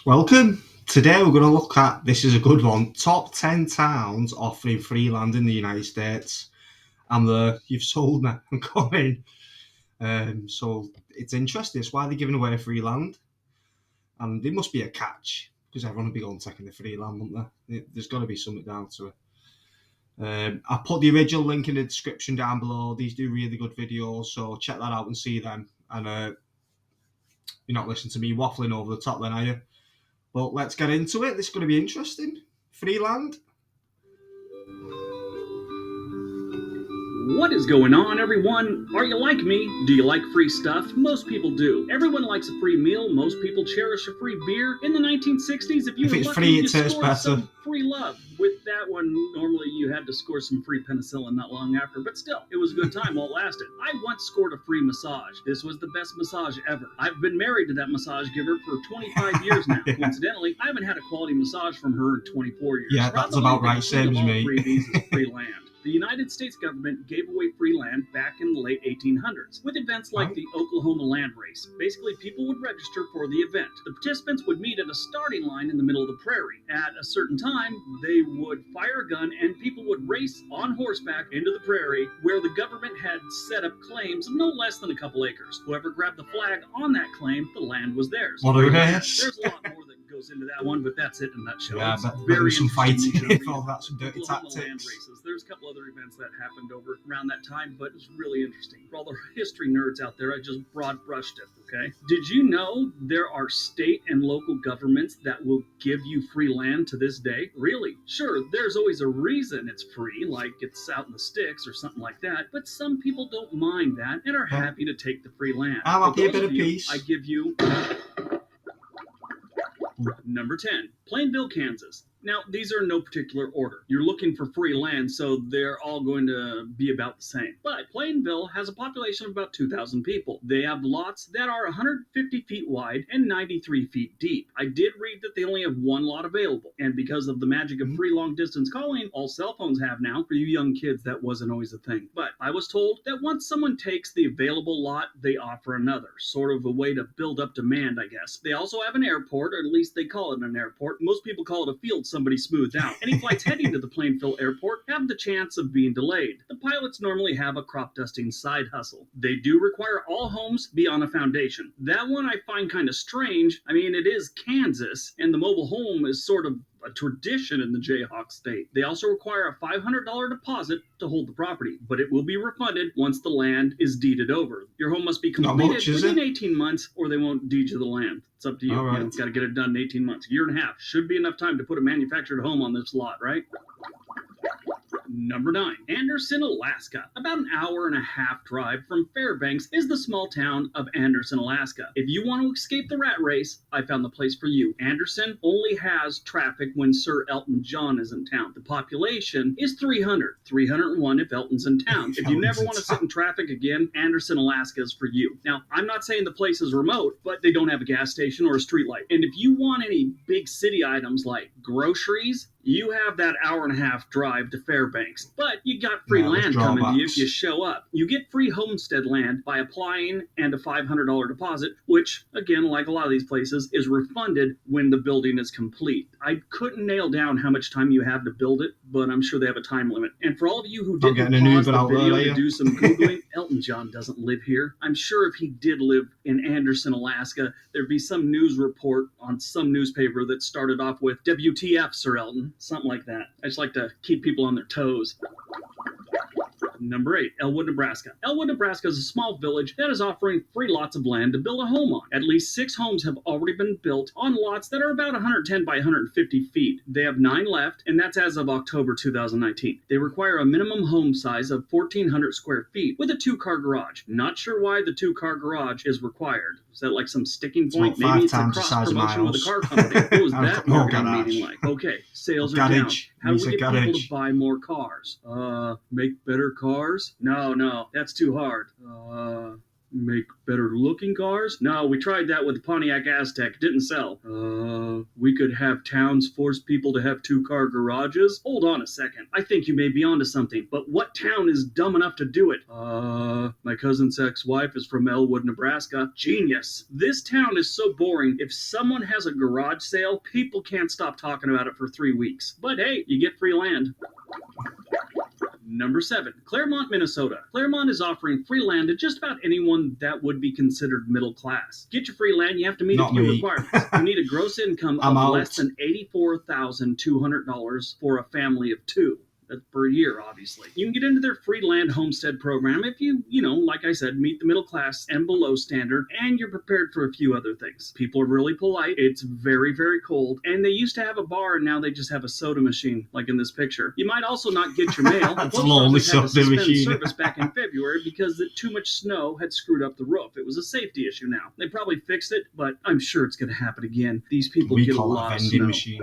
Welcome. Today we're going to look at, this is a good one, top 10 towns offering free land in the United States. You've sold me, I'm coming. So it's interesting, it's why they're giving away free land. And there must be a catch, because everyone will be going taking the free land, won't there? There's got to be something down to it. I put the original link in the description down below. These do really good videos, so check that out and see them. And you're not listening to me waffling over the top then, are you? But let's get into it. This is going to be interesting. Freeland. What is going on, everyone? Are you like me? Do you like free stuff? Most people do. Everyone likes a free meal. Most people cherish a free beer. In the 1960s, if If were it's lucky, free, you it tastes scored better. some free love. With that one, normally you had to score some free penicillin not long after, but still, it was a good time while it lasted. I once scored a free massage. This was the best massage ever. I've been married to that massage giver for 25 years now. Yeah. Coincidentally, I haven't had a quality massage from her in 24 years. Yeah, that's about right, same as me. Freebies is free land. The United States government gave away free land back in the late 1800s with events like the Oklahoma Land Race. Basically, people would register for the event. The participants would meet at a starting line in the middle of the prairie. At a certain time, they would fire a gun and people would race on horseback into the prairie where the government had set up claims of no less than a couple acres. Whoever grabbed the flag on that claim, the land was theirs. What a race. There's a lot more that goes into that one, but that's it in a nutshell. Yeah, it's but very some fighting interesting. all that, some dirty Oklahoma tactics. Land races. There's a couple other events that happened over around that time, but it's really interesting. For all the history nerds out there, I just broad brushed it, okay? Did you know there are state and local governments that will give you free land to this day? Really? Sure, there's always a reason it's free, like it's out in the sticks or something like that, but some people don't mind that and are happy to take the free land. I'm happy a bit of peace. I give you Number 10, Plainville, Kansas. Now, these are in no particular order. You're looking for free land, so they're all going to be about the same. But Plainville has a population of about 2,000 people. They have lots that are 150 feet wide and 93 feet deep. I did read that they only have one lot available, and because of the magic of free long-distance calling, all cell phones have now. For you young kids, that wasn't always a thing. But I was told that once someone takes the available lot, they offer another, sort of a way to build up demand, I guess. They also have an airport, or at least they call it an airport. Most people call it a field somebody smoothed out. Any flights heading to the Plainville airport have the chance of being delayed. The pilots normally have a crop dusting side hustle. They do require all homes be on a foundation. That one I find kind of strange. I mean, it is Kansas, and the mobile home is sort of a tradition in the Jayhawk state. They also require a $500 deposit to hold the property, but it will be refunded once the land is deeded over. Your home must be completed within 18 months or they won't deed you the land. It's up to you. Right. Got to get it done in 18 months. A year and a half. Should be enough time to put a manufactured home on this lot, right? Number 9, Anderson, Alaska. About an hour and a half drive from Fairbanks is the small town of Anderson, Alaska. If you want to escape the rat race, I found the place for you. Anderson only has traffic when Sir Elton John is in town. The population is 301 if Elton's in town. If you never want to sit in traffic again, Anderson, Alaska is for you. Now, I'm not saying the place is remote, but they don't have a gas station or a street light. And if you want any big city items like groceries, you have that hour and a half drive to Fairbanks, but you got free land coming to you if you show up. You get free homestead land by applying and a $500 deposit, which, again, like a lot of these places, is refunded when the building is complete. I couldn't nail down how much time you have to build it, but I'm sure they have a time limit. And for all of you who didn't pause the video to do some Googling, Elton John doesn't live here. I'm sure if he did live in Anderson, Alaska, there'd be some news report on some newspaper that started off with WTF, Sir Elton. Something like that. I just like to keep people on their toes. Number 8, Elwood, Nebraska. Elwood, Nebraska is a small village that is offering free lots of land to build a home on. At least 6 homes have already been built on lots that are about 110 by 150 feet. They have 9 left, and that's as of October 2019. They require a minimum home size of 1,400 square feet with a 2-car garage. Not sure why the 2-car garage is required. Is that like some sticking point? Maybe it's a cross-promotion with a car company. What was that marketing meeting like? Okay, sales are down. How do we get people to buy more cars? Make better cars? No, that's too hard. Make better looking cars? No, we tried that with the Pontiac Aztec. Didn't sell. We could have towns force people to have 2-car garages? Hold on a second. I think you may be onto something, but what town is dumb enough to do it? My cousin's ex-wife is from Elwood, Nebraska. Genius. This town is so boring. If someone has a garage sale, people can't stop talking about it for 3 weeks. But hey, you get free land. Number 7, Claremont, Minnesota. Claremont is offering free land to just about anyone that would be considered middle class. Get your free land, you have to meet a few requirements. You need a gross income of less than $84,200 for a family of 2. That's per year, obviously. You can get into their free land homestead program if you like I said, meet the middle class and below standard, and you're prepared for a few other things. People are really polite. It's very, very cold. And they used to have a bar, and now they just have a soda machine, like in this picture. You might also not get your mail. That's a lonely soda machine. Service back in February because too much snow had screwed up the roof. It was a safety issue now. They probably fixed it, but I'm sure it's going to happen again. These people get a lot of snow. Machine.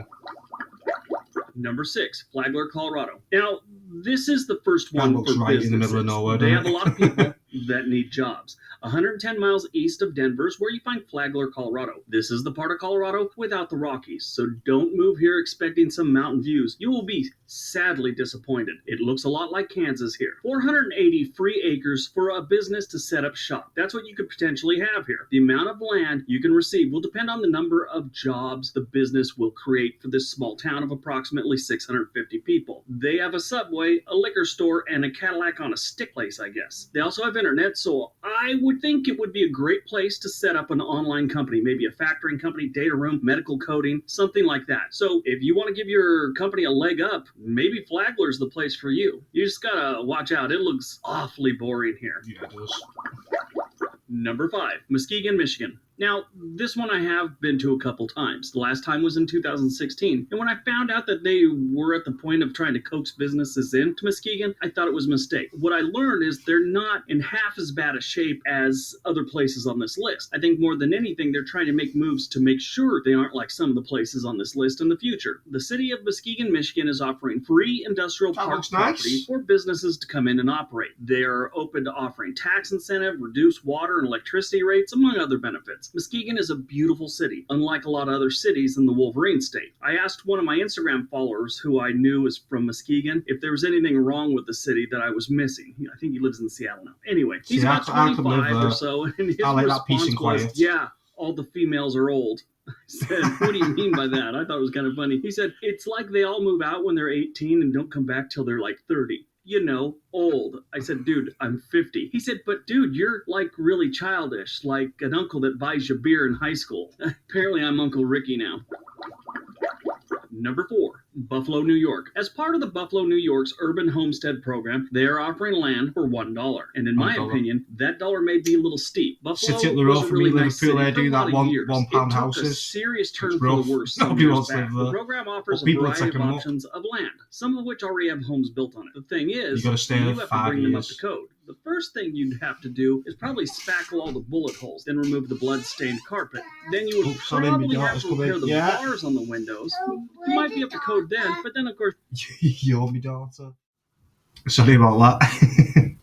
Number 6, Flagler, Colorado. Now, this is the first one for businesses. In the middle of nowhere, they have a lot of people that need jobs. 110 miles east of Denver is where you find Flagler, Colorado. This is the part of Colorado without the Rockies, so don't move here expecting some mountain views. You will be sadly disappointed. It looks a lot like Kansas here. 480 free acres for a business to set up shop. That's what you could potentially have here. The amount of land you can receive will depend on the number of jobs the business will create for this small town of approximately 650 people. They have a Subway, a liquor store, and a Cadillac on a stick place, I guess. They also have internet, so I would think it would be a great place to set up an online company, maybe a factoring company, data room, medical coding, something like that. So if you want to give your company a leg up, maybe Flagler's the place for you. You just gotta watch out. It looks awfully boring here. Yeah, it does. Number 5, Muskegon, Michigan. Now, this one I have been to a couple times. The last time was in 2016. And when I found out that they were at the point of trying to coax businesses into Muskegon, I thought it was a mistake. What I learned is they're not in half as bad a shape as other places on this list. I think more than anything, they're trying to make moves to make sure they aren't like some of the places on this list in the future. The city of Muskegon, Michigan is offering free industrial park property for businesses to come in and operate. They are open to offering tax incentive, reduced water and electricity rates, among other benefits. Muskegon is a beautiful city, unlike a lot of other cities in the Wolverine state. I asked one of my Instagram followers, who I knew was from Muskegon, if there was anything wrong with the city that I was missing. I think he lives in Seattle now. Anyway, he's about 25 or so, and his response was, yeah, all the females are old. I said, what do you mean by that? I thought it was kind of funny. He said, it's like they all move out when they're 18 and don't come back till they're like 30. Old. I said, dude, I'm 50. He said, but dude, you're like really childish, like an uncle that buys you beer in high school. Apparently I'm Uncle Ricky now. Number 4, Buffalo, New York. As part of the Buffalo, New York's urban homestead program, they are offering land for $1. And in my opinion, that dollar may be a little steep. Buffalo Sit up the road was a for really me, nice Liverpool, city do for a lot that of years. £1 It houses. took a serious turn It's for rough. the worse some Nobody years wants to back. live The there. program offers a People variety take of 'em up. options of land, some of which already have homes built on it. The thing is, You gotta stay you there have to 5 bring them up years. to code. The first thing you'd have to do is probably spackle all the bullet holes, then remove the blood-stained carpet. Then you would probably have to repair the bars on the windows. You might be up to code then, but then of course... You're my daughter. Sorry about that.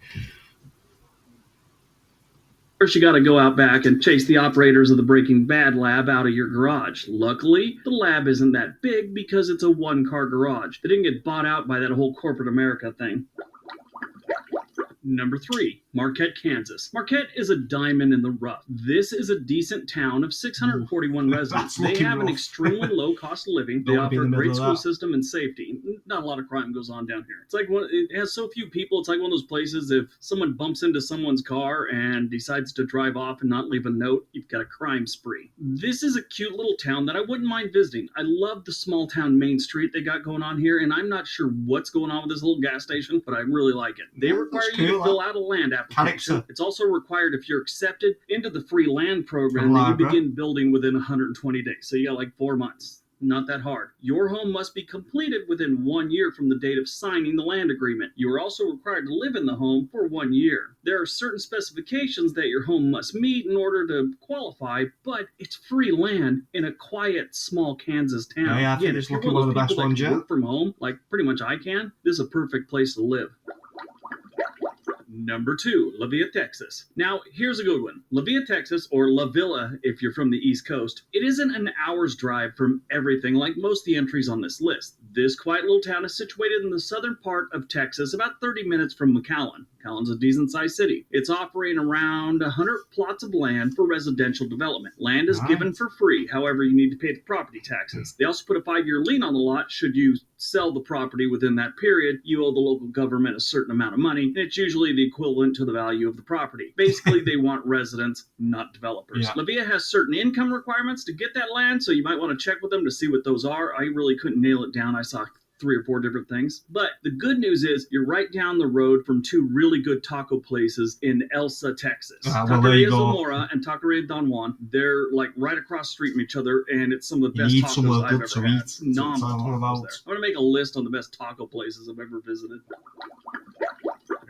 First, you got to go out back and chase the operators of the Breaking Bad lab out of your garage. Luckily, the lab isn't that big because it's a 1-car garage. They didn't get bought out by that whole corporate America thing. Number 3, Marquette, Kansas. Marquette is a diamond in the rough. This is a decent town of 641 residents. They have an extremely low cost of living. They offer a great school system and safety. Not a lot of crime goes on down here. It's like it has so few people. It's like one of those places if someone bumps into someone's car and decides to drive off and not leave a note, you've got a crime spree. This is a cute little town that I wouldn't mind visiting. I love the small town Main Street they got going on here, and I'm not sure what's going on with this little gas station, but I really like it. They require you to fill out a land application. It's also required if you're accepted into the free land program that you begin building within 120 days. So you got like 4 months. Not that hard. Your home must be completed within 1 year from the date of signing the land agreement. You are also required to live in the home for 1 year. There are certain specifications that your home must meet in order to qualify, but it's free land in a quiet, small Kansas town. Yeah, I think it's looking one of the best ones yet. Work from home, like pretty much I can, this is a perfect place to live. Number 2, La Villa, Texas. Now, here's a good one. La Villa, Texas, or La Villa if you're from the East Coast, it isn't an hour's drive from everything like most of the entries on this list. This quiet little town is situated in the southern part of Texas, about 30 minutes from McAllen. McAllen's a decent-sized city. It's offering around 100 plots of land for residential development. Land is given for free, however, you need to pay the property taxes. They also put a 5-year lien on the lot. Should you sell the property within that period, you owe the local government a certain amount of money, and it's usually the equivalent to the value of the property. Basically, they want residents, not developers. La Villa has certain income requirements to get that land, so you might want to check with them to see what those are. I really couldn't nail it down. I saw 3 or 4 different things. But the good news is you're right down the road from 2 really good taco places in Elsa, Texas. Taqueria Zamora and Taqueria Don Juan. They're like right across the street from each other, and it's some of the best tacos I've ever had. Phenomenal tacos there. I'm going to make a list on the best taco places I've ever visited.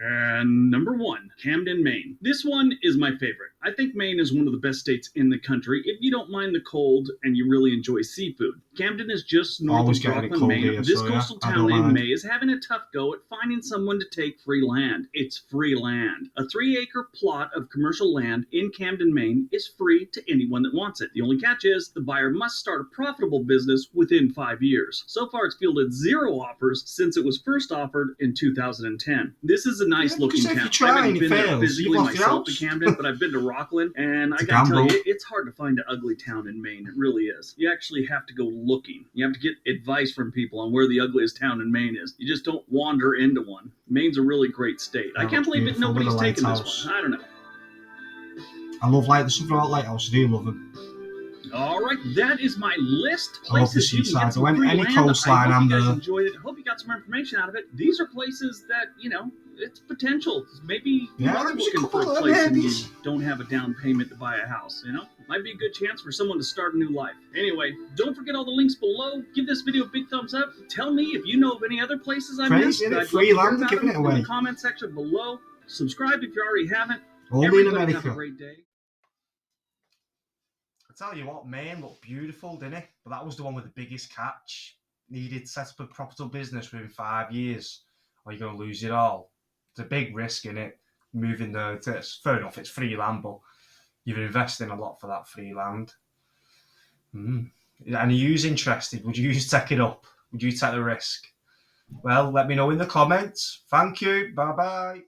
And number 1, Camden, Maine. This one is my favorite. I think Maine is one of the best states in the country if you don't mind the cold and you really enjoy seafood. Camden is just north of Rockland, Maine. This coastal town in May is having a tough go at finding someone to take free land. It's free land. A 3-acre plot of commercial land in Camden, Maine is free to anyone that wants it. The only catch is the buyer must start a profitable business within 5 years. So far, it's fielded 0 offers since it was first offered in 2010. This is a nice looking town. I haven't been there physically myself to Camden, but I've been to Rockland, and I gotta tell you, it's hard to find an ugly town in Maine. It really is. You actually have to go looking. You have to get advice from people on where the ugliest town in Maine is. You just don't wander into one. Maine's a really great state. I can't believe that nobody's taken this one. I don't know. I love there's something about Lighthouse. I do love them. All right, that is my list. I love the seaside. Any coastline, I hope you guys enjoyed it. I hope you got some information out of it. These are places that, it's potential. Maybe you are looking for a place and you don't have a down payment to buy a house, Might be a good chance for someone to start a new life. Anyway, don't forget all the links below. Give this video a big thumbs up. Tell me if you know of any other places I missed. Free land, giving it away. In the comment section below. Subscribe if you already haven't. Only in America. Have a great day. I tell you what, Maine looked beautiful, didn't it? But that was the one with the biggest catch. Needed to set up a profitable business within 5 years, or you're going to lose it all. It's a big risk in it, moving there. Fair enough, it's free land, but you're investing a lot for that free land. And are you interested? Would you take it up? Would you take the risk? Well, let me know in the comments. Thank you. Bye-bye.